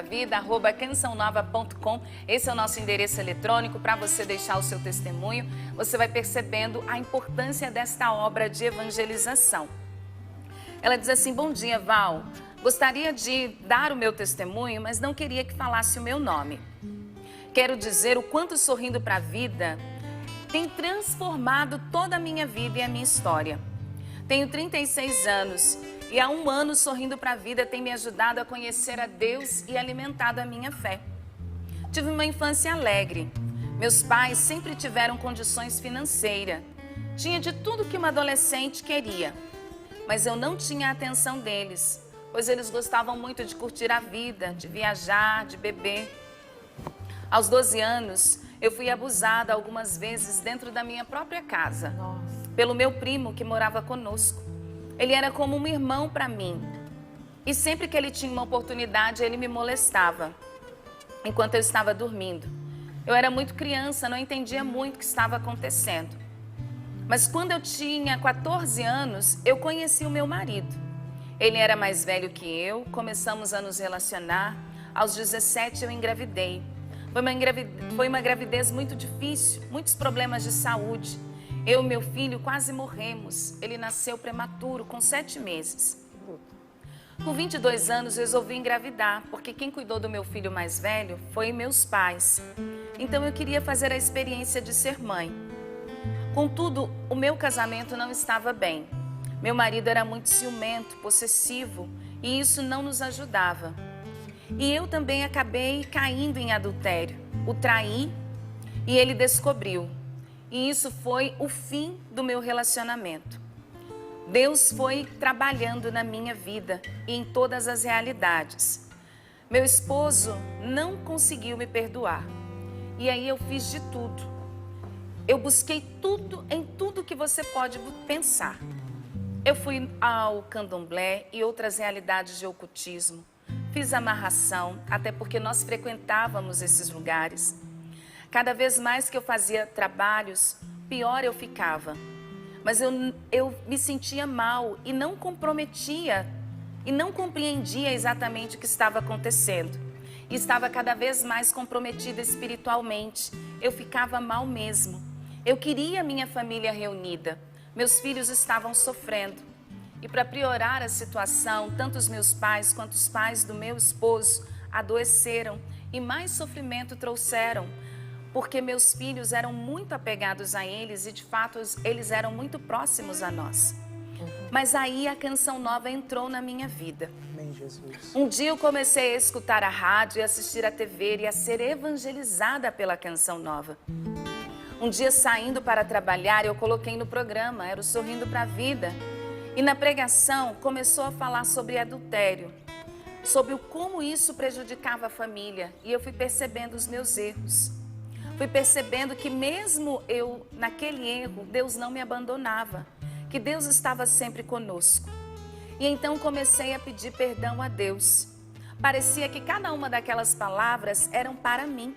sorrindopravida@cançãonova.com. Esse é o nosso endereço eletrônico para você deixar o seu testemunho. Você vai percebendo a importância desta obra de evangelização. Ela diz assim: bom dia, Val. Gostaria de dar o meu testemunho, mas não queria que falasse o meu nome. Quero dizer o quanto Sorrindo para a Vida tem transformado toda a minha vida e a minha história. Tenho 36 anos e há um ano Sorrindo para a Vida tem me ajudado a conhecer a Deus e alimentado a minha fé. Tive uma infância alegre. Meus pais sempre tiveram condições financeiras. Tinha de tudo que uma adolescente queria. Mas eu não tinha a atenção deles, pois eles gostavam muito de curtir a vida, de viajar, de beber. Aos 12 anos, eu fui abusada algumas vezes dentro da minha própria casa, pelo meu primo que morava conosco. Ele era como um irmão para mim. E sempre que ele tinha uma oportunidade, ele me molestava, enquanto eu estava dormindo. Eu era muito criança, não entendia muito o que estava acontecendo. Mas quando eu tinha 14 anos, eu conheci o meu marido. Ele era mais velho que eu, começamos a nos relacionar. Aos 17 eu engravidei. Foi uma gravidez muito difícil, muitos problemas de saúde. Eu e meu filho quase morremos. Ele nasceu prematuro, com 7 meses. Com 22 anos resolvi engravidar, porque quem cuidou do meu filho mais velho foi meus pais. Então eu queria fazer a experiência de ser mãe. Contudo, o meu casamento não estava bem. Meu marido era muito ciumento, possessivo, e isso não nos ajudava. E eu também acabei caindo em adultério. O traí e ele descobriu. E isso foi o fim do meu relacionamento. Deus foi trabalhando na minha vida e em todas as realidades. Meu esposo não conseguiu me perdoar. E aí eu fiz de tudo. Eu busquei tudo, em tudo que você pode pensar. Eu fui ao candomblé e outras realidades de ocultismo. Fiz amarração, até porque nós frequentávamos esses lugares. Cada vez mais que eu fazia trabalhos, pior eu ficava. Mas eu me sentia mal e não comprometia e não compreendia exatamente o que estava acontecendo. E estava cada vez mais comprometida espiritualmente. Eu ficava mal mesmo. Eu queria minha família reunida. Meus filhos estavam sofrendo. E para piorar a situação, tanto os meus pais quanto os pais do meu esposo adoeceram e mais sofrimento trouxeram, porque meus filhos eram muito apegados a eles e de fato eles eram muito próximos a nós. Mas aí a Canção Nova entrou na minha vida. Amém, Jesus. Um dia eu comecei a escutar a rádio e assistir a TV e a ser evangelizada pela Canção Nova. Um dia, saindo para trabalhar, eu coloquei no programa, era o Sorrindo para a Vida. E na pregação começou a falar sobre adultério, sobre o como isso prejudicava a família. E eu fui percebendo os meus erros. Fui percebendo que mesmo eu, naquele erro, Deus não me abandonava. Que Deus estava sempre conosco. E então comecei a pedir perdão a Deus. Parecia que cada uma daquelas palavras eram para mim.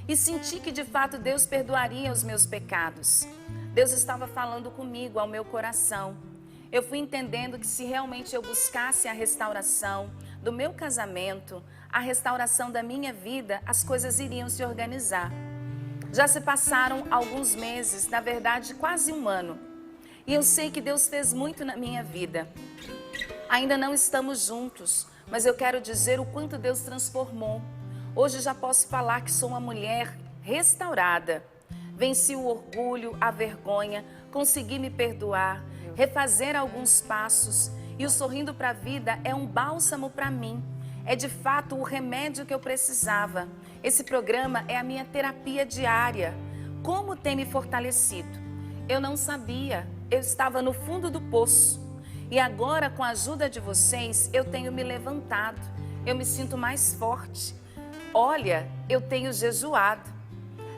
E senti que de fato Deus perdoaria os meus pecados. Deus estava falando comigo, ao meu coração. Eu fui entendendo que se realmente eu buscasse a restauração do meu casamento, a restauração da minha vida, as coisas iriam se organizar. Já se passaram alguns meses, na verdade quase um ano. E eu sei que Deus fez muito na minha vida. Ainda não estamos juntos, mas eu quero dizer o quanto Deus transformou. Hoje já posso falar que sou uma mulher restaurada. Venci o orgulho, a vergonha, consegui me perdoar, refazer alguns passos. E o Sorrindo para a Vida é um bálsamo para mim. É de fato o remédio que eu precisava. Esse programa é a minha terapia diária. Como tem me fortalecido? Eu não sabia, eu estava no fundo do poço. E agora, com a ajuda de vocês, eu tenho me levantado. Eu me sinto mais forte. Olha, eu tenho jejuado,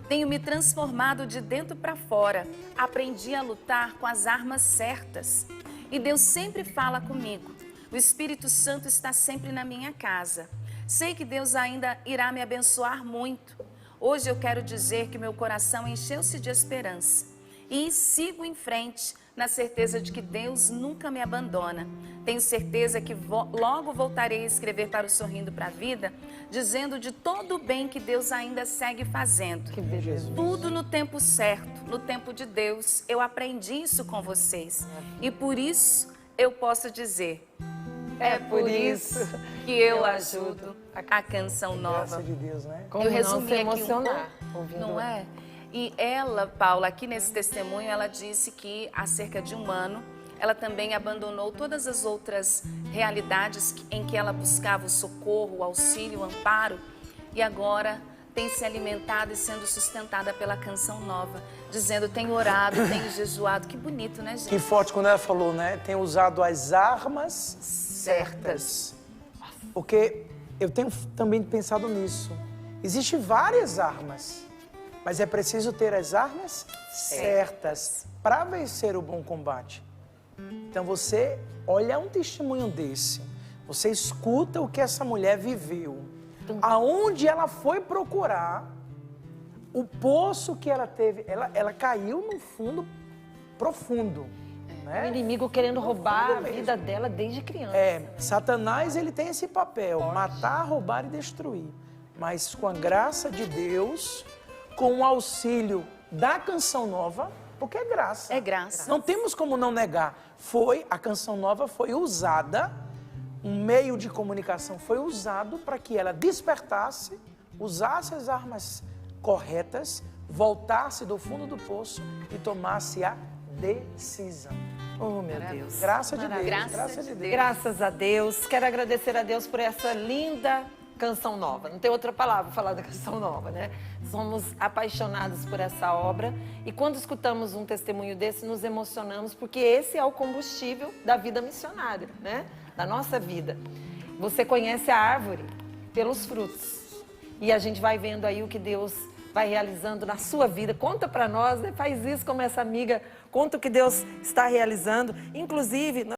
tenho me transformado de dentro para fora, aprendi a lutar com as armas certas. E Deus sempre fala comigo, o Espírito Santo está sempre na minha casa. Sei que Deus ainda irá me abençoar muito. Hoje eu quero dizer que meu coração encheu-se de esperança e sigo em frente, na certeza de que Deus nunca me abandona. Tenho certeza que logo voltarei a escrever para o Sorrindo para a Vida, dizendo de todo o bem que Deus ainda segue fazendo. Que beleza. Tudo no tempo certo, no tempo de Deus. Eu aprendi isso com vocês. E por isso eu posso dizer, é por isso que eu ajudo a Canção Nova. Graça de Deus, né? Como Eu não resumi se aqui emocionar pouco, não é? E ela, Paula, aqui nesse testemunho, ela disse que há cerca de 1 ano, ela também abandonou todas as outras realidades em que ela buscava o socorro, o auxílio, o amparo, e agora tem se alimentado e sendo sustentada pela Canção Nova, dizendo, tenho orado, tenho jejuado. Que bonito, né, gente? Que forte quando ela falou, né? Tem usado as armas certas. Porque eu tenho também pensado nisso. Existem várias armas, mas é preciso ter as armas certas para vencer o bom combate. Então você olha um testemunho desse, você escuta o que essa mulher viveu, aonde ela foi procurar, o poço que ela teve, ela caiu num fundo profundo. Né? O inimigo querendo roubar a mesmo. vida dela desde criança. Satanás ele tem esse papel, matar, roubar e destruir. Mas com a graça de Deus, com o auxílio da Canção Nova, porque é graça. É graça. Não temos como não negar. A Canção Nova foi usada, um meio de comunicação foi usado para que ela despertasse, usasse as armas corretas, voltasse do fundo do poço e tomasse a decisão. Oh, meu Deus. Graça de Deus. Graça de Deus. Graças a Deus. Quero agradecer a Deus por essa linda Canção Nova. Não tem outra palavra para falar da Canção Nova, né? Somos apaixonados por essa obra e quando escutamos um testemunho desse, nos emocionamos porque esse é o combustível da vida missionária, né? Da nossa vida. Você conhece a árvore pelos frutos e a gente vai vendo aí o que Deus vai realizando na sua vida. Conta para nós, né? Faz isso como essa amiga, conta o que Deus está realizando. Inclusive,